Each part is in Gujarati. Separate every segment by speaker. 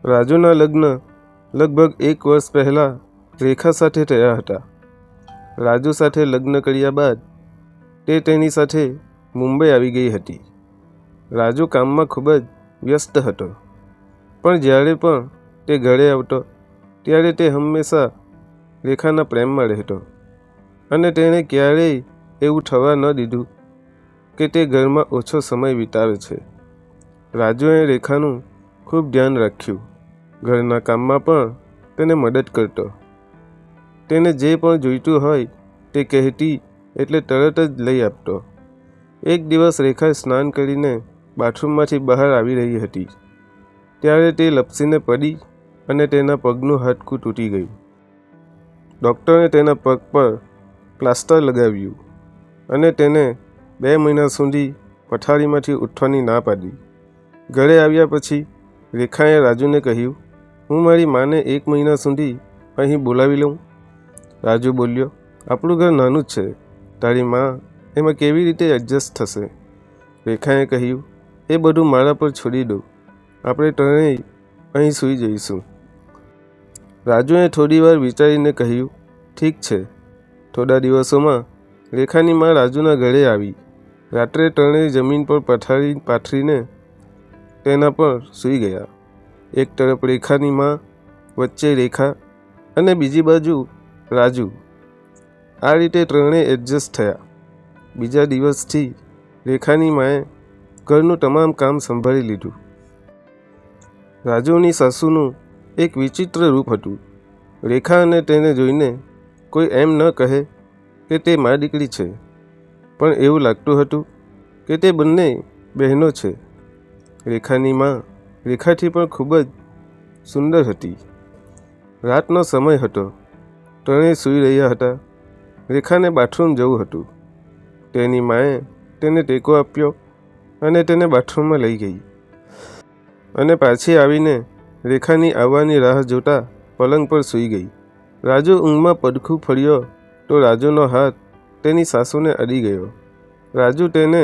Speaker 1: રાજુના લગ્ન લગભગ 1 વર્ષ પહેલાં રેખા સાથે થયા હતા. રાજુ સાથે લગ્ન કર્યા બાદ તે તેની સાથે મુંબઈ આવી ગઈ હતી. રાજુ કામમાં ખૂબ જ વ્યસ્ત હતો, પણ જ્યારે પણ તે ઘરે આવતો ત્યારે તે હંમેશા રેખાના પ્રેમમાં રહેતો અને તેણે ક્યારેય એવું થવા ન દીધું કે તે ઘરમાં ઓછો સમય વિતાવે છે. રાજુએ રેખાનું ખૂબ ધ્યાન રાખ્યું. ઘરના કામમાં પણ તેને મદદ કરતો. તેને જે પણ જોઈતું હોય તે કહેતી એટલે તરત જ લઈ આપતો. એક દિવસ રેખા સ્નાન કરીને બાથરૂમમાંથી બહાર આવી રહી હતી ત્યારે તે લપસીને પડી અને તેના પગનું હાડકું તૂટી ગયું. ડૉક્ટરે તેના પગ પર પ્લાસ્ટર લગાવ્યું અને તેને 2 મહિના સુધી પથારીમાંથી ઉઠવાની ના પાડી. ઘરે આવ્યા પછી રેખાએ રાજુને કહ્યું, હું મારી માને 1 મહિના સુધી અહીં બોલાવી લઉં. રાજુ બોલ્યો, આપણું ઘર નાનું જ છે, તારી મા એમાં કેવી રીતે એડજસ્ટ થશે? રેખાએ કહ્યું, એ બધું મારા પર છોડી દો, આપણે ત્રણેય અહીં સૂઈ જઈશું. રાજુએ થોડી વાર વિચારીને કહ્યું, ઠીક છે. થોડા દિવસોમાં રેખાની મા રાજુના ઘરે આવી. રાત્રે ત્રણેય જમીન પર પથારી પાથરીને તેના પર સૂઈ ગયા. એક તરફ રેખાની મા, વચ્ચે રેખા અને બીજી બાજુ રાજુ. આ રીતે ત્રણેય એડજસ્ટ થયા. બીજા દિવસથી રેખાની માએ ઘરનું તમામ કામ સંભાળી લીધું. રાજુની સાસુનું એક વિચિત્ર રૂપ હતું. રેખા અને તેને જોઈને કોઈ એમ ન કહે કે તે મા દીકરી છે, પણ એવું લાગતું હતું કે તે બંને બહેનો છે. રેખાની મા રેખાથી પણ ખૂબ જ સુંદર હતી. રાતનો સમય હતો. ત્રણેય સૂઈ રહ્યા હતા. રેખાને બાથરૂમ જવું હતું. તેની માએ તેને ટેકો આપ્યો અને તેને બાથરૂમમાં લઈ ગઈ અને પાછી આવીને રેખાની આવવાની રાહ જોતા પલંગ પર સૂઈ ગઈ. રાજુ ઊંઘમાં પડખું ફર્યો તો રાજુનો હાથ તેની સાસુને અડી ગયો. રાજુ તેને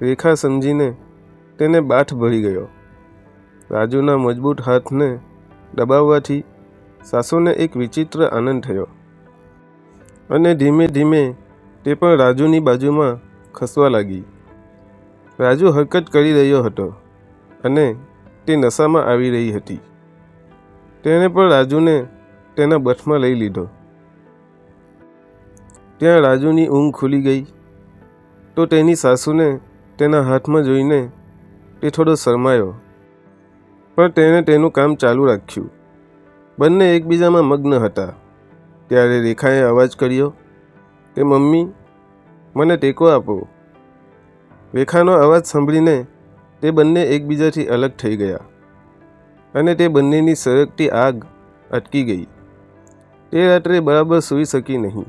Speaker 1: રેખા સમજીને તેને બાથ ભરી ગયો. રાજુના મજબૂત હાથને દબાવવાથી સાસુને એક વિચિત્ર આનંદ થયો અને ધીમે ધીમે તે પણ રાજુની બાજુમાં ખસવા લાગી. રાજુ હરકત કરી રહ્યો હતો અને તે નશામાં આવી રહી હતી. તેણે પણ રાજુને તેના બથમાં લઈ લીધો. ત્યાં રાજુની ઊંઘ ખુલી ગઈ તો તેની સાસુને તેના હાથમાં જોઈને તે થોડો શરમાયો, પણ તેણે તેનું કામ ચાલુ રાખ્યું. બંને એકબીજામાં મગ્ન હતા. ત્યારે રેખાએ અવાજ કર્યો કે મમ્મી, મને ટેકો આપો. રેખાનો અવાજ સાંભળીને તે બંને એકબીજાથી અલગ થઈ ગયા અને તે બંનેની સળગતી આગ અટકી ગઈ. તે રાત્રે બરાબર સૂઈ શકી નહીં.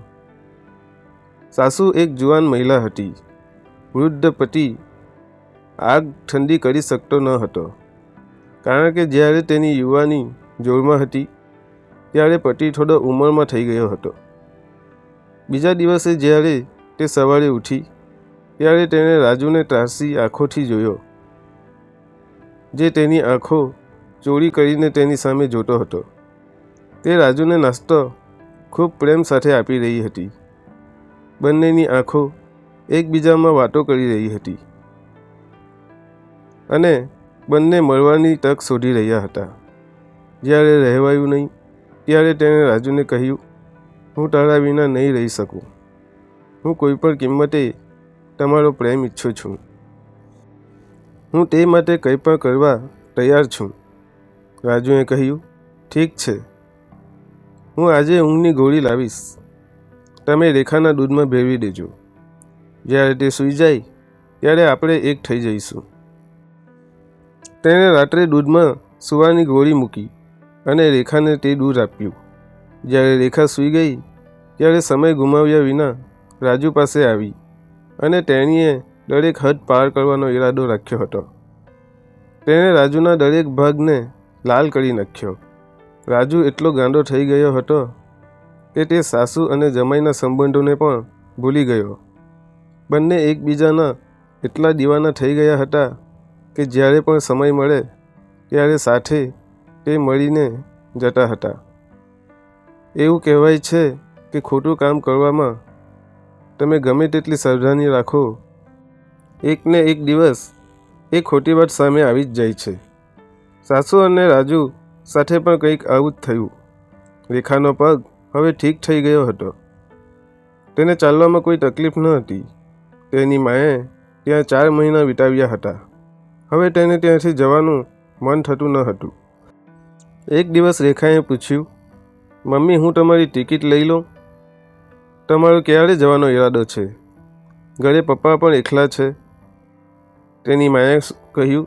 Speaker 1: સાસુ એક જુવાન મહિલા હતી. વૃદ્ધ પતિ આગ ઠંડી કરી શકતો ન હતો, કારણ કે જ્યારે તેની યુવાની જોરમાં હતી ત્યારે પતિ થોડો ઉંમરમાં થઈ ગયો હતો. બીજા દિવસે જ્યારે તે સવારે ઉઠી ત્યારે તેણે રાજુને ત્રાસી આંખોથી જોયો, જે તેની આંખો ચોરી કરીને તેની સામે જોતો હતો. તે રાજુને નાસ્તો ખૂબ પ્રેમ સાથે આપી રહી હતી. બંનેની આંખો એકબીજામાં વાતો કરી રહી હતી અને બંને મળવાની તક શોધી રહ્યા હતા. જ્યારે રહેવાયું નહીં ત્યારે તેણે રાજુને કહ્યું, હું તારા વિના નહીં રહી શકું. હું કોઈ પણ કિંમતે તમારો પ્રેમ ઈચ્છું છું. હું તે માટે કંઈ પણ કરવા તૈયાર છું. રાજુએ કહ્યું, ઠીક છે, હું આજે ઊંઘની ગોળી લાવીશ. તમે રેખાના દૂધમાં ભેળવી દેજો. જ્યારે તે સૂઈ જાય ત્યારે આપણે એક થઈ જઈશું. તેણે રાત્રે દૂધમાં સૂવાની ગોળી મૂકી અને રેખાને તે દૂધ આપ્યું. જ્યારે રેખા સૂઈ ગઈ ત્યારે સમય ગુમાવ્યા વિના રાજુ પાસે આવી અને તેણીએ દરેક હદ પાર કરવાનો ઈરાદો રાખ્યો હતો. તેણે રાજુના દરેક ભાગને લાલ કરી નાખ્યો. રાજુ એટલો ગાંડો થઈ ગયો હતો કે તે સાસુ અને જમાઈના સંબંધોને પણ ભૂલી ગયો. બંને એકબીજાના એટલા દીવાના થઈ ગયા હતા કે જ્યારે પણ સમય મળે ત્યારે સાથે તે મળીને જતા હતા. એવું કહેવાય છે કે ખોટું કામ કરવામાં તમે ગમે તેટલી સાવધાની રાખો, એકને એક દિવસ એ ખોટી વાત સામે આવી જ જાય છે. સાસુ અને રાજુ સાથે પણ કંઈક આવું જ થયું. રેખાનો પગ હવે ઠીક થઈ ગયો હતો. તેને ચાલવામાં કોઈ તકલીફ ન હતી. તેની માએ ત્યાં 4 મહિના વિતાવ્યા હતા. હવે તેને ત્યાંથી જવાનું મન થતું ન હતું. એક દિવસ રેખાએ પૂછ્યું, મમ્મી, હું તમારી ટિકિટ લઈ લઉં? તમારો ક્યારે જવાનો ઈરાદો છે? ઘરે પપ્પા પણ એકલા છે. તેની માએ કહ્યું,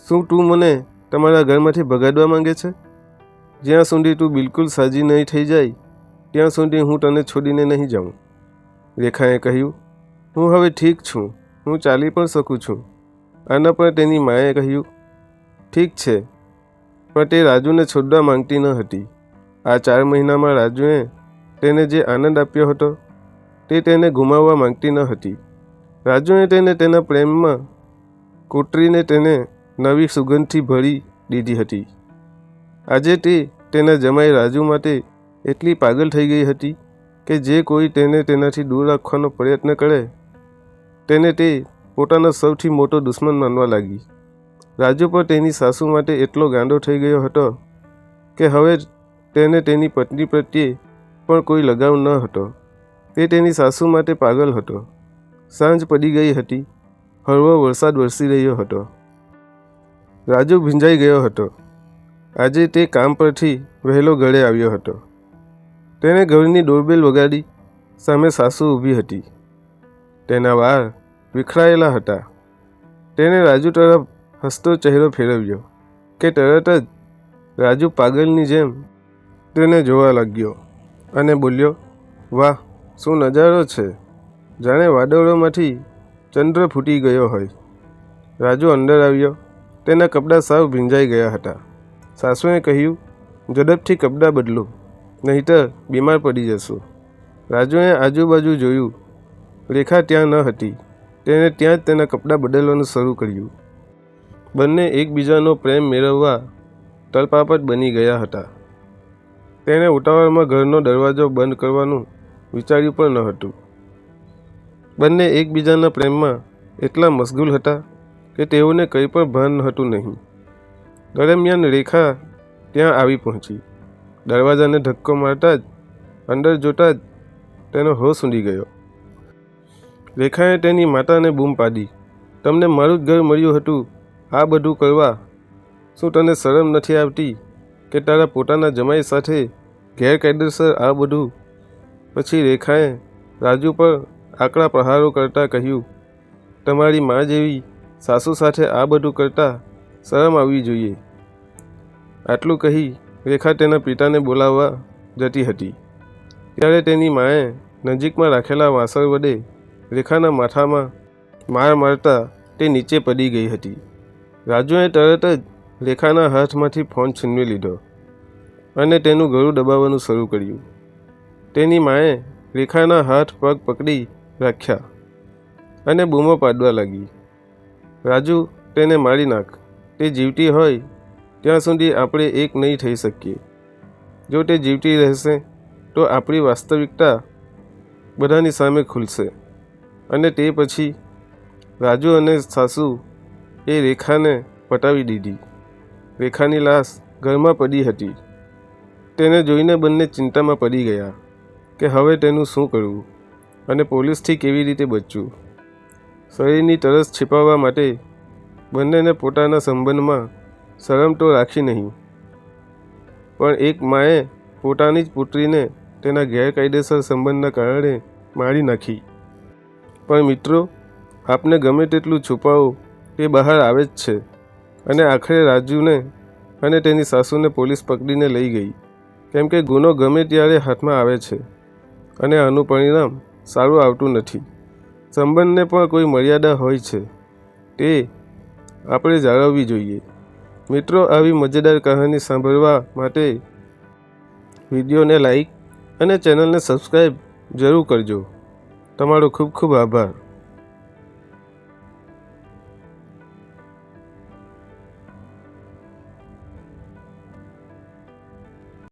Speaker 1: શું તું મને તમારા ઘરમાંથી ભગાડવા માંગે છે? જ્યાં સુધી તું બિલકુલ સાજી નહીં થઈ જાય ત્યાં સુધી હું તને છોડીને નહીં જાઉં. રેખાએ કહ્યું, હું હવે ઠીક છું, હું ચાલી પણ શકું છું. આના પર તેની માએ કહ્યું, ઠીક છે, પણ તે રાજુને છોડવા માંગતી ન હતી. આ 4 મહિનામાં રાજુએ તેને જે આનંદ આપ્યો હતો તે તેને ગુમાવવા માંગતી ન હતી. રાજુએ તેને તેના પ્રેમમાં કોતરીને તેને નવી સુગંધથી ભરી દીધી હતી. આજે તે તેના જમાઈ રાજુ માટે એટલી પાગલ થઈ ગઈ હતી કે જે કોઈ તેને તેનાથી દૂર રાખવાનો પ્રયત્ન કરે તેને તે પોતાનો સૌથી મોટો દુશ્મન માનવા લાગી. રાજુ પણ તેની સાસુ માટે એટલો ગાંડો થઈ ગયો હતો કે હવે તેને તેની પત્ની પ્રત્યે પણ કોઈ લગાવ ન હતો. તે તેની સાસુ માટે પાગલ હતો. સાંજ પડી ગઈ હતી. હળવો વરસાદ વરસી રહ્યો હતો. રાજુ ભીંજાઈ ગયો હતો. આજે તે કામ પરથી વહેલો ઘરે આવ્યો હતો. તેણે ઘરની ડોરબેલ વગાડી. સામે સાસુ ઊભી હતી. તેના વાળ વિખરાયેલા હતા. તેણે રાજુ તરફ હસતો ચહેરો ફેરવ્યો કે તરત જ રાજુ પાગલની જેમ તેને જોવા લાગ્યો અને બોલ્યો, વાહ, શું નજારો છે! જાણે વાદળોમાંથી ચંદ્ર ફૂટી ગયો હોય. રાજુ અંદર આવ્યો. તેના કપડાં સાવ ભીંજાઈ ગયા હતા. સાસુએ કહ્યું, ઝડપથી કપડાં બદલો, નહીંતર બીમાર પડી જશો. રાજુએ આજુબાજુ જોયું. રેખા ત્યાં ન હતી. તેણે ત્યાં જ તેના કપડાં બદલવાનું શરૂ કર્યું. બંને એકબીજાનો પ્રેમ મેળવવા તલપાપડ બની ગયા હતા. તેણે ઉતાવળમાં ઘરનો દરવાજો બંધ કરવાનું વિચાર્યું પણ ન હતું. બંને એકબીજાના પ્રેમમાં એટલા મશગુલ હતા કે તેઓને કંઈ પણ ભાન હતું નહીં. દરમિયાન રેખા ત્યાં આવી પહોંચી. દરવાજાને ધક્કો મારતા જ અંદર જોતા જ તેનો હોશ ઉડી ગયો. રેખાએ તેની માતાને બૂમ પાડી, તમને મારું જ ઘર મળ્યું હતું આ બધું કરવા? શું તને શરમ નથી આવતી કે તારા પોતાના જમાઈ સાથે ગેરકાયદેસર આ બધું? પછી રેખાએ રાજુ પર આકરા પ્રહારો કરતાં કહ્યું, તમારી મા જેવી સાસુ સાથે આ બધું કરતાં શરમ આવવી જોઈએ. આટલું કહી રેખા તેના પિતાને બોલાવવા જતી હતી ત્યારે તેની માએ નજીકમાં રાખેલા વાસણ વડે રેખાના માથામાં માર મારતા તે નીચે પડી ગઈ હતી. રાજુએ તરત જ રેખાના હાથમાંથી ફોન છીનવી લીધો અને તેનું ગળું દબાવવાનું શરૂ કર્યું. તેની માએ રેખાના હાથ પગ પકડી રાખ્યા અને બૂમો પાડવા લાગી, રાજુ, તેને મારી નાખ. તે જીવતી હોય ત્યાં સુધી આપણે એક નહીં થઈ શકીએ. જો તે જીવતી રહેશે તો આપણી વાસ્તવિકતા બધાની સામે ખુલશે. અને તે પછી રાજુ અને સાસુ એ રેખાને પટાવી દીધી. રેખાની લાશ ઘરમાં પડી હતી. તેને જોઈને બંને ચિંતામાં પડી ગયા કે હવે તેનું શું કરવું અને પોલીસથી કેવી રીતે બચવું. શરીરની તરસ छिपाવવા માટે બંનેને પોતાના સંબંધમાં શરમ તો રાખી નહીં, પણ એક માએ પોતાની જ પુત્રીને તેના ગેરકાયદેસર સંબંધના કારણે મારી નાખી. પણ મિત્રો, આપને ગમે તેટલું છુપાવો તે બહાર આવે જ છે. અને આખરે રાજુને અને તેની સાસુને પોલીસ પકડીને લઈ ગઈ, કેમ કે ગુનો ગમે ત્યારે હાથમાં આવે છે અને આનું પરિણામ સારું આવતું નથી. સંબંધને પણ કોઈ મર્યાદા હોય છે, તે આપણે જાળવવી જોઈએ. મિત્રો, આવી મજેદાર કહાની સાંભળવા માટે વિડીયોને લાઈક અને ચેનલને સબસ્ક્રાઈબ જરૂર કરજો. તમારો ખૂબ ખૂબ આભાર.